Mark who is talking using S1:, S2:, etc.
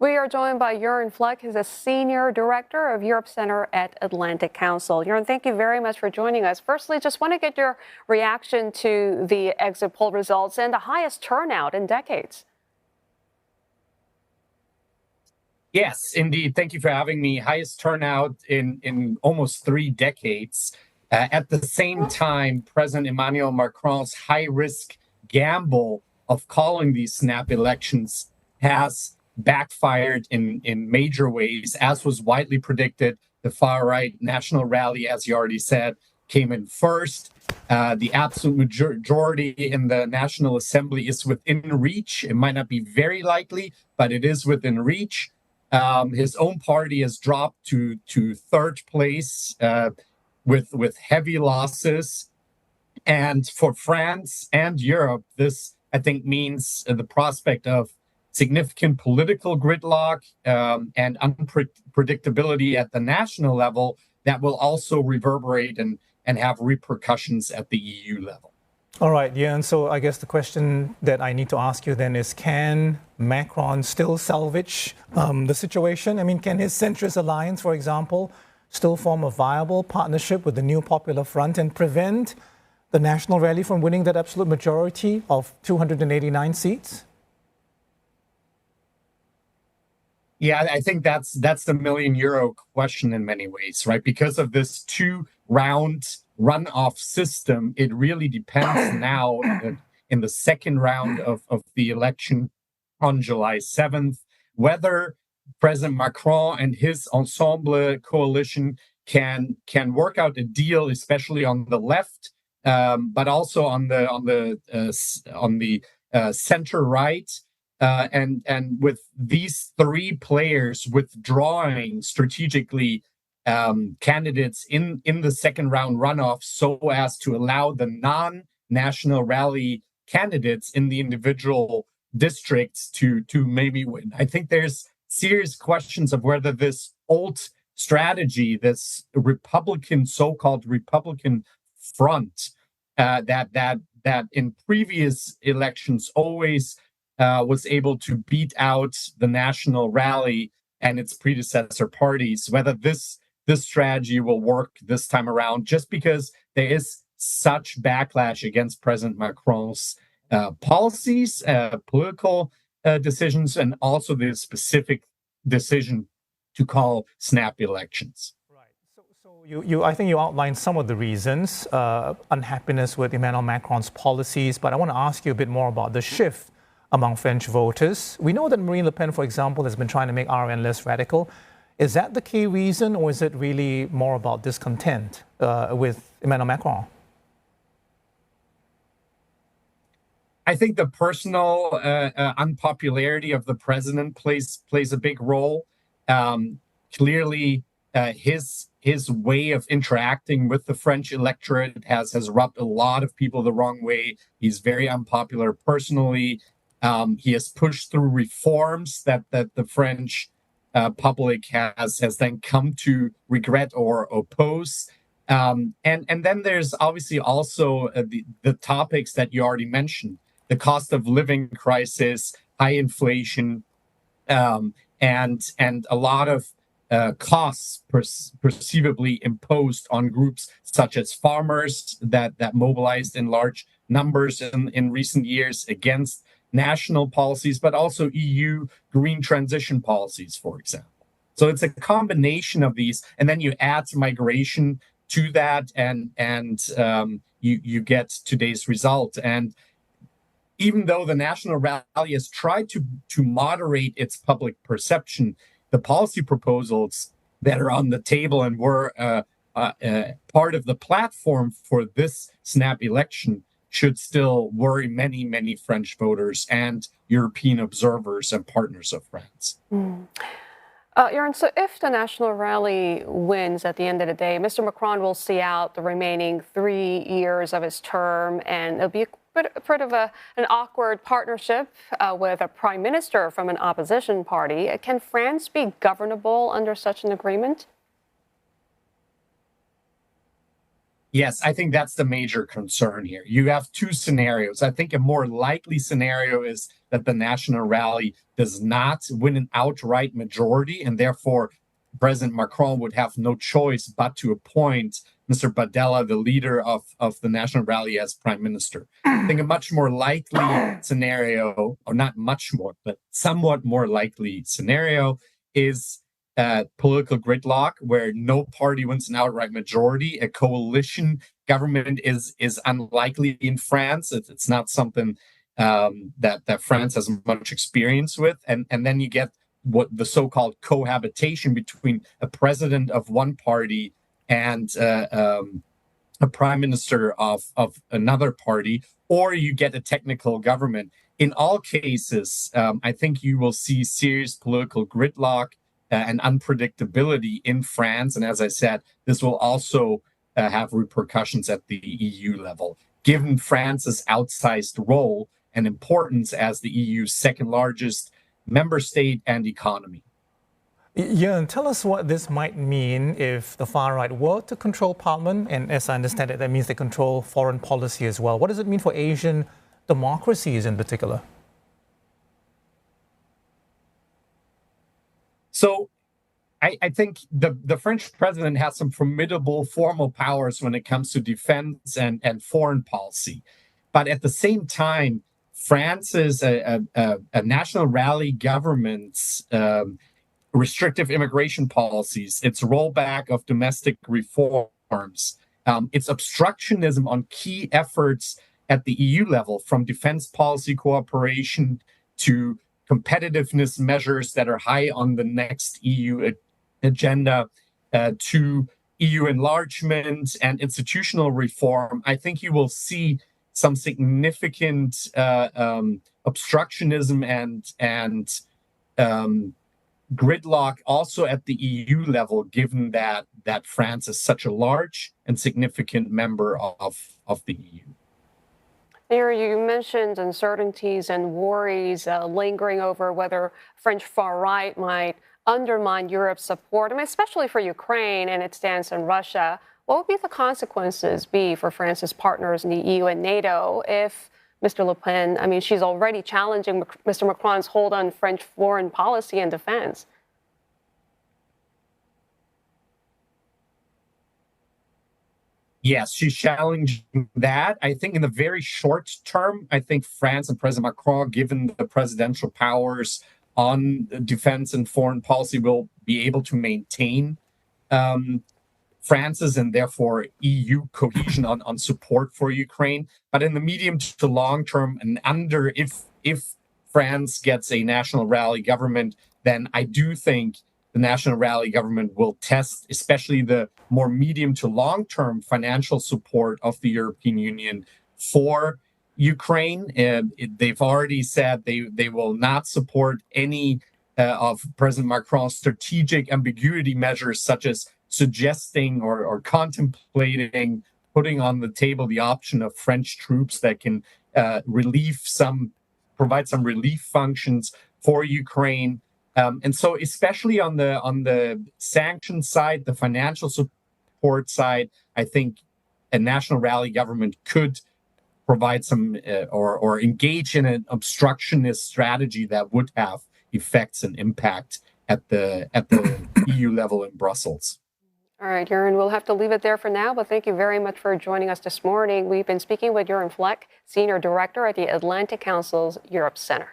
S1: We are joined by Jorn Fleck, who's a Senior Director of Europe Center at Atlantic Council. Jorn, thank you very much for joining us. Firstly, just want to get your reaction to the exit poll results and the highest turnout in decades.
S2: Yes, indeed. Thank you for having me. Highest turnout in almost 3 decades. At the same time, President Emmanuel Macron's high-risk gamble of calling these snap elections has backfired in major ways, as was widely predicted. The far-right national rally, as you already said, came in first. The absolute majority in the National Assembly is within reach. It might not be very likely, but it is within reach. His own party has dropped to third place with heavy losses. And for France and Europe, this, I think, means the prospect of significant political gridlock and unpredictability at the national level that will also reverberate and have repercussions at the EU level.
S3: All right, yeah, and so I guess the question that I need to ask you then is, can Macron still salvage the situation? I mean, can his Centrist Alliance, for example, still form a viable partnership with the New Popular Front and prevent the National Rally from winning that absolute majority of 289 seats?
S2: Yeah, I think that's the million-euro question in many ways, right? Because of this 2-round runoff system, it really depends now in the second round of the election on July 7th, whether President Macron and his ensemble coalition can work out a deal, especially on the left, but also on the center right. And with these 3 players withdrawing strategically candidates in the second round runoff so as to allow the non-national rally candidates in the individual districts to maybe win. I think there's serious questions of whether this old strategy, this Republican, so-called Republican front, that in previous elections always was able to beat out the national rally and its predecessor parties, whether this strategy will work this time around, just because there is such backlash against President Macron's policies, political decisions, and also the specific decision to call snap elections.
S3: Right. So I think you outlined some of the reasons, unhappiness with Emmanuel Macron's policies, but I want to ask you a bit more about the shift among French voters. We know that Marine Le Pen, for example, has been trying to make RN less radical. Is that the key reason, or is it really more about discontent with Emmanuel Macron?
S2: I think the personal unpopularity of the president plays a big role. Clearly, his way of interacting with the French electorate has rubbed a lot of people the wrong way. He's very unpopular personally. He has pushed through reforms that the French public has then come to regret or oppose. And then there's obviously also the topics that you already mentioned: the cost of living crisis, high inflation, and a lot of costs perceivably imposed on groups such as farmers that mobilized in large numbers in recent years against national policies, but also EU green transition policies, for example. So it's a combination of these, and then you add migration to that, and you get today's result. And even though the National Rally has tried to moderate its public perception, the policy proposals that are on the table and were part of the platform for this snap election should still worry many, many French voters and European observers and partners of France.
S1: Jorn, so if the National Rally wins at the end of the day, Mr. Macron will see out the remaining 3 years of his term, and it'll be a bit of an awkward partnership with a prime minister from an opposition party. Can France be governable under such an agreement?
S2: Yes, I think that's the major concern here. You have two scenarios. I think a more likely scenario is that the National Rally does not win an outright majority, and therefore President Macron would have no choice but to appoint Mr. Bardella, the leader of the National Rally, as prime minister. I think a much more likely scenario, or not much more, but somewhat more likely scenario, is political gridlock, where no party wins an outright majority. A coalition government is unlikely in France. It's not something that France has much experience with, and then you get what the so-called cohabitation between a president of one party and a prime minister of another party, or you get a technical government. In all cases, I think you will see serious political gridlock and unpredictability in France. And as I said, this will also have repercussions at the EU level, given France's outsized role and importance as the EU's second largest member state and economy.
S3: Jorn, tell us what this might mean if the far right were to control parliament. And as I understand it, that means they control foreign policy as well. What does it mean for Asian democracies in particular?
S2: So I think the French president has some formidable formal powers when it comes to defense and foreign policy. But at the same time, France's a national rally government's restrictive immigration policies, its rollback of domestic reforms, its obstructionism on key efforts at the EU level, from defense policy cooperation to competitiveness measures that are high on the next EU agenda, to EU enlargement and institutional reform. I think you will see some significant obstructionism and gridlock also at the EU level, given that France is such a large and significant member of the EU.
S1: Here, you mentioned uncertainties and worries lingering over whether French far right might undermine Europe's support, I mean, especially for Ukraine and its stance on Russia. What would be the consequences for France's partners in the EU and NATO if Mr. Le Pen, I mean, she's already challenging Mr. Macron's hold on French foreign policy and defense?
S2: Yes, she's challenging that. I think in the very short term, I think France and President Macron, given the presidential powers on defense and foreign policy, will be able to maintain France's and therefore EU cohesion on support for Ukraine. But in the medium to long term, and if France gets a national rally government, then I do think the national rally government will test, especially the more medium to long term financial support of the European Union for Ukraine. They've already said they will not support any of President Macron's strategic ambiguity measures, such as suggesting or contemplating putting on the table the option of French troops that can provide some relief functions for Ukraine. And so, especially on the sanction side, the financial support side, I think a national rally government could provide some or engage in an obstructionist strategy that would have effects and impact at the EU level in Brussels.
S1: All right, Jorn, we'll have to leave it there for now, but thank you very much for joining us this morning. We've been speaking with Jorn Fleck, Senior Director at the Atlantic Council's Europe Center.